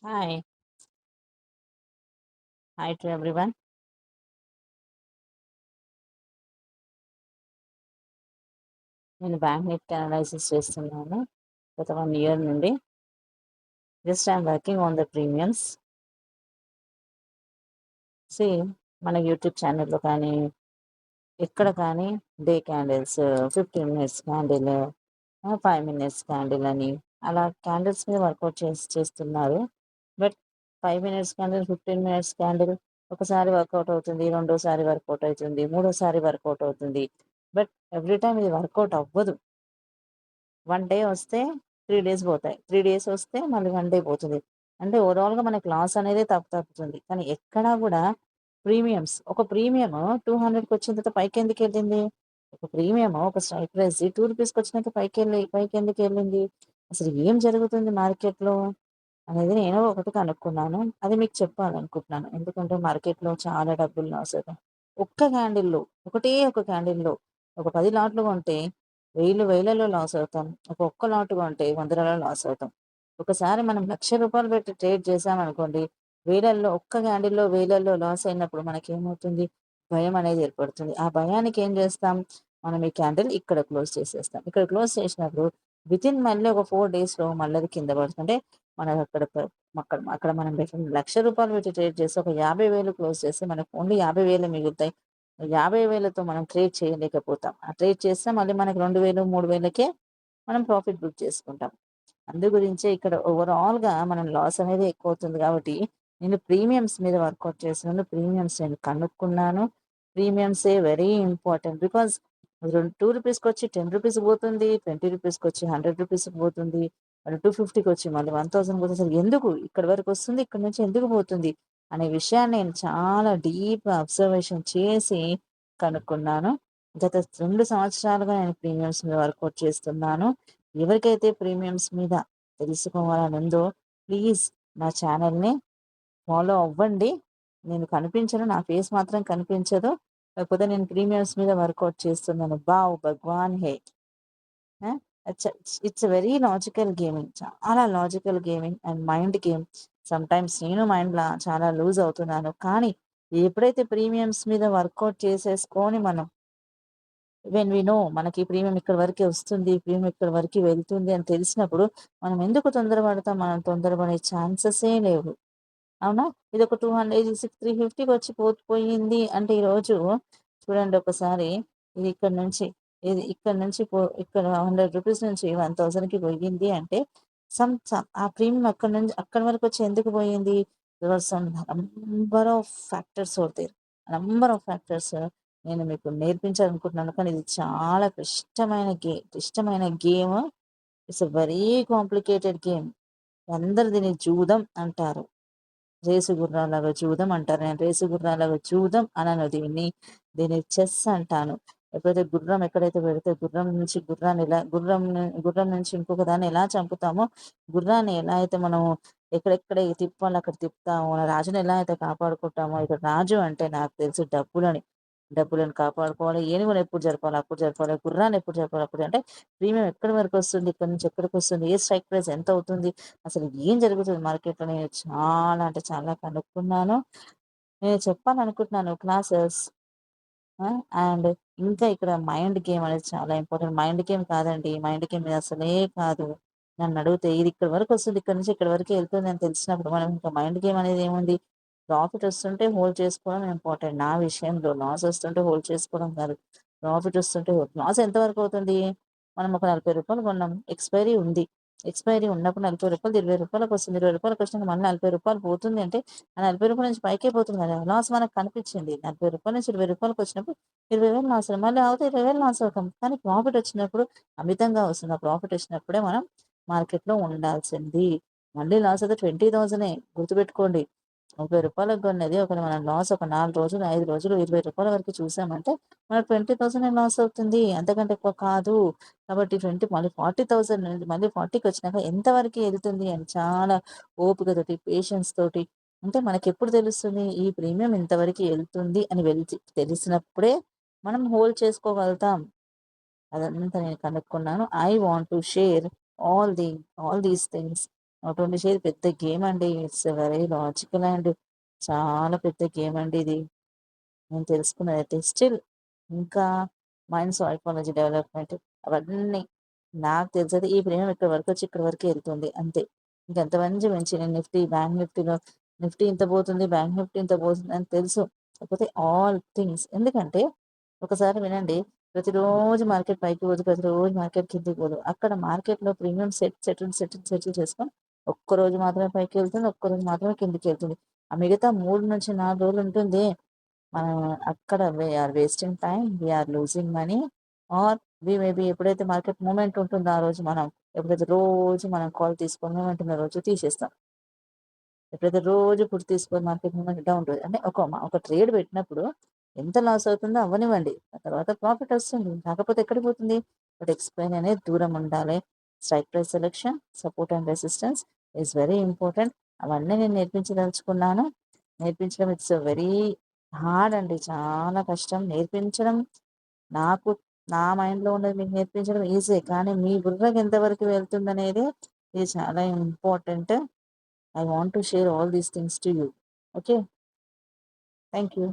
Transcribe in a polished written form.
Hi, hi to everyone. నేను bank nifty analysis చేస్తున్నాను గత 1 year నుండి. Just I'm working on the premiums. See మన యూట్యూబ్ ఛానల్లో కానీ ఎక్కడ కానీ day candles, 15 minutes candle, 5 minutes candle అని అలా క్యాండిల్స్ మీద వర్కౌట్ చేస్తున్నారు. But 5 minutes candle, 15 minutes candle ఒకసారి వర్కౌట్ అవుతుంది, రెండోసారి వర్కౌట్ అవుతుంది, మూడోసారి వర్కౌట్ అవుతుంది. బట్ ఎవ్రీ టైమ్ ఇది వర్కౌట్ అవ్వదు. 1 day వస్తే 3 days పోతాయి, 3 days వస్తే మళ్ళీ 1 day పోతుంది. అంటే ఓవరాల్గా మనకి లాస్ అనేది తప్పుతుంది. కానీ ఎక్కడా కూడా ప్రీమియమ్స్, ఒక ప్రీమియం 200కి వచ్చిన తర్వాత పైకి ఎందుకు వెళ్ళింది? ఒక ప్రీమియం ఒక స్ట్రైక్ ప్రైస్ 2 రూపీస్కి వచ్చినాక పైకి ఎందుకు వెళ్ళింది? అసలు ఏం జరుగుతుంది మార్కెట్లో అనేది నేను ఒకటి కనుక్కున్నాను. అది మీకు చెప్పాలనుకుంటున్నాను. ఎందుకంటే మార్కెట్లో చాలా డబ్బులు లాస్ అవుతాయి. ఒక్క క్యాండిల్లో, ఒకటే ఒక క్యాండిల్లో ఒక 10 లాట్లు కొంటే వేలలో లాస్ అవుతాం. ఒక్క లాట్ కొంటే వందలలో లాస్ అవుతాం. ఒకసారి మనం ₹1,00,000 పెట్టి ట్రేడ్ చేశామనుకోండి, వేలల్లో ఒక్క క్యాండిల్‌లో వేలల్లో లాస్ అయినప్పుడు మనకేమవుతుంది? భయం అనేది ఏర్పడుతుంది. ఆ భయానికి ఏం చేస్తాం? మనం ఈ క్యాండిల్ ఇక్కడ క్లోజ్ చేసేస్తాం. ఇక్కడ క్లోజ్ చేసినప్పుడు వితిన్ మళ్ళీ ఒక 4 డేస్‌లో మళ్ళీ అది కింద పడుతుంది. అంటే మనకు అక్కడ మనం పెట్టిన ₹1,00,000 పెట్టి ట్రేడ్ చేసి ఒక 50,000 క్లోజ్ చేస్తే మనకు ఓన్లీ 50,000 మిగులుతాయి. 50,000తో మనం ట్రేడ్ చేయలేకపోతాం. ఆ ట్రేడ్ చేస్తే మళ్ళీ మనకు 2,000, 3,000కే మనం ప్రాఫిట్ బుక్ చేసుకుంటాం. అందు గురించే ఇక్కడ ఓవరాల్‌గా మనం లాస్ అనేది ఎక్కువవుతుంది కాబట్టి, నేను ప్రీమియమ్స్ మీద వర్కౌట్ చేస్తున్నాను. ప్రీమియమ్స్ నేను కనుక్కున్నాను. ప్రీమియమ్సే వెరీ ఇంపార్టెంట్. బికాజ్ ₹2 రూపీస్‌కొచ్చి ₹10 పోతుంది. ₹20 ₹100 పోతుంది. మళ్ళీ 250 మళ్ళీ 1,000 పోతుంది. అసలు ఎందుకు? ఇక్కడి వరకు వస్తుంది. ఇక్కడి నుంచి ఎందుకు పోతుంది? అనే విషయాన్ని నేను చాలా డీప్‌గా అబ్జర్వేషన్ చేసి కనుక్కున్నాను. గత 2 సంవత్సరాలుగా నేను ప్రీమియమ్స్ మీద వర్కౌట్ చేస్తున్నాను. ఎవరికైతే ప్రీమియమ్స్ మీద తెలుసుకోవాలని ఉందో ప్లీజ్ నా ఛానల్‌ని ఫాలో అవ్వండి. నేను కనిపించను. నా ఫేస్ మాత్రం కనిపించదు. కాకపోతే నేను ప్రీమియమ్స్ మీద వర్కౌట్ చేస్తున్నాను. వావ్! భగవాన్ హై! ఆ! It's very logical gaming. చాలా logical gaming and mind game. Sometimes నేను మైండ్‌లా చాలా లూజ్ అవుతున్నాను. కానీ ఎప్పుడైతే ప్రీమియమ్స్ మీద వర్కౌట్ చేసేసుకొని మనం వెన్ వి నో మనకి ప్రీమియం ఇక్కడి వరకే వస్తుంది, ప్రీమియం ఇక్కడి వరకి వెళ్తుంది అని తెలిసినప్పుడు మనం ఎందుకు తొందరపడతాం? మనం తొందరపడే ఛాన్సెసే లేవు. అవునా? ఇదొక 200 ఇది 350కి వచ్చి పోయింది అంటే ఈరోజు చూడండి ఒకసారి ఇది ఇక్కడి నుంచి ఇక్కడి నుంచి ఇక్కడ ₹100 నుంచి 1000కి పోయింది అంటే ఆ ప్రీమియం అక్కడి వరకు వచ్చి ఎందుకు పోయింది? There are some number of factors out there. Number of factors నేను మీకు నేర్పించాలనుకుంటున్నాను. కానీ ఇది చాలా క్లిష్టమైన game. It's a very complicated game. అందరూ దీన్ని జూదం అంటారు. రేసు గుర్రాలాగా చూదాం అంటారు. నేను రేసు గుర్రాలాగా చూదాం అనను దీన్ని. దీన్ని చెస్ అంటాను. ఎప్పుడైతే గుర్రం ఎక్కడైతే పెడితే గుర్రం నుంచి ఇంకొక దాన్ని ఎలా చంపుతామో, గుర్రాన్ని ఎలా అయితే మనం ఎక్కడెక్కడ తిప్పాలో అక్కడ తిప్పుతామో, రాజుని ఎలా అయితే కాపాడుకుంటామో, ఇక్కడ రాజు అంటే నాకు తెలిసి డబ్బులను కాపాడుకోవాలి. ఏనుగుని ఎప్పుడు జరపాలి అప్పుడు జరపాలి. గుర్రాన్ని ఎప్పుడు జరపాలి అప్పుడు అంటే ప్రీమియం ఎక్కడి వరకొస్తుంది? ఇక్కడి నుంచి ఎక్కడికొస్తుంది? ఏ స్ట్రైక్ ప్రైస్ ఎంతవుతుంది? అసలు ఏం జరుగుతుంది మార్కెట్‌లో? నేను చాలా అంటే చాలా కనుక్కున్నాను. నేను చెప్పాలనుకుంటున్నాను క్లాసెస్. అండ్ ఇంకా ఇక్కడ మైండ్ గేమ్ అనేది చాలా ఇంపార్టెంట్. మైండ్ గేమ్ కాదండి. మైండ్ గేమ్ ఇది అసలే కాదు. నన్నడిగితే ఇది ఇక్కడి వరకొస్తుంది. ఇక్కడి నుంచి ఇక్కడి వరకే ఎళ్తుంది అని తెలిసినప్పుడు మనం ఇంకా మైండ్ గేమ్ అనేది ఏముంది? ప్రాఫిట్ వస్తుంటే హోల్డ్ చేసుకోవడం ఇంపార్టెంట్. నా విషయంలో లాస్ వస్తుంటే హోల్డ్ చేసుకోవడం కాదు. ప్రాఫిట్ వస్తుంటే లాస్ ఎంత వరకు అవుతుంది? మనం ఒక ₹40 కొన్నాం. ఎక్స్‌పైరీ ఉంది. ఎక్స్‌పైరీ ఉన్నప్పుడు ₹40 ₹20 ₹20 వచ్చినాక మళ్ళీ ₹40 పోతుంది అంటే ఆ ₹40 నుంచి పైకే పోతుంది కదా! లాస్ మనకు కనిపించింది. ₹40 నుంచి ₹20 వచ్చినప్పుడు 20,000 లాస్ మళ్ళీ ఆగితే 20,000 లాస్ అవుతాం. కానీ ప్రాఫిట్ వచ్చినప్పుడు అమితంగా వస్తుంది. ఆ ప్రాఫిట్ వచ్చినప్పుడే మనం మార్కెట్‌లో ఉండాల్సింది. మళ్ళీ లాస్ అయితే 20,000 గుర్తుపెట్టుకోండి. ₹30 కొన్నది మనం లాస్ ఒక 4 రోజులు, 5 రోజులు ₹20 వరకు చూసామంటే మనకు 20,000 లాస్ అవుతుంది. అంతకంటే ఎక్కువ కాదు. కాబట్టి మళ్ళీ 40,000 నుండి మళ్ళీ 40కి వచ్చినాక ఎంత వరకి ఎళ్తుంది అని చాలా ఓపికతోటి, పేషెన్స్ తోటి అంటే మనకెప్పుడు తెలుస్తుంది? ఈ ప్రీమియం ఇంతవరకి ఎళ్తుంది అని తెలిసినప్పుడే మనం హోల్డ్ చేసుకోగలుగుతాం. అదంతా నేను కనుక్కున్నాను. I want to share all the all these things not only share పెద్ద గేమ్ అండి. ఇట్స్ వెరీ లాజికల్ అండ్ చాలా పెద్ద గేమ్ అండి ఇది. నేను తెలుసుకున్నదైతే స్టిల్ ఇంకా మైండ్ సైకాలజీ డెవలప్‌మెంట్ అవన్నీ నాకు తెలిసైతే ఈ ప్రేమ ఇక్కడి వరకొచ్చి ఇక్కడి వరకే ఎళ్తుంది అంతే. ఇంకంత మంచి మంచి నేను బ్యాంక్ నిఫ్టీలో నిఫ్టీ ఇంత పోతుంది, బ్యాంక్ నిఫ్టీ ఇంత పోతుంది అని తెలుసు. కాకపోతే ఆల్ థింగ్స్ ఎందుకంటే ఒకసారి వినండి. ప్రతిరోజు మార్కెట్ పైకి పోదు, ప్రతిరోజు మార్కెట్ కిందకి పోదు. అక్కడ మార్కెట్‌లో ప్రీమియం సెటిల్ చేసుకొని ఒక్కరోజు మాత్రమే పైకెళ్తుంది, ఒక్కరోజు మాత్రమే కిందకెళ్తుంది. ఆ మిగతా 3-4 రోజులు ఉంటుంది. మనం అక్కడ are wasting time, or losing money or maybe ఎప్పుడైతే మార్కెట్ మూవ్‌మెంట్ ఉంటుందో ఆ రోజు ఎప్పుడైతే రోజు మనం కాల్ తీసుకొని మూవ్‌మెంట్ ఉన్న రోజు తీసేస్తాం. ఎప్పుడైతే రోజు పుట్ తీసుకొని మార్కెట్ మూవ్‌మెంట్ డౌన్ రోజు అంటే ఒక ట్రేడ్ పెట్టినప్పుడు ఎంత లాస్ అవుతుందో అవ్వనివ్వండి. ఆ తర్వాత ప్రాఫిట్ వస్తుంది. కాకపోతే ఎక్కడికి పోతుంది? బట్ ఎక్స్‌ప్లెయిన్ అనేది దూరం ఉండాలి. Strike price selection, support and resistance is very important. అవన్నీ నేను నేర్పించదలుచుకున్నాను. నేర్పించడం ఇట్స్ వెరీ హార్డ్ అండి. చాలా కష్టం నేర్పించడం. నాకు నా మైండ్‌లో ఉన్నది మీకు నేర్పించడం ఈజీయే. కానీ మీ బుర్రకి ఎంతవరకు వెళ్తుందనేది ఇది చాలా important. I want to share all these things to you. Okay. Thank you.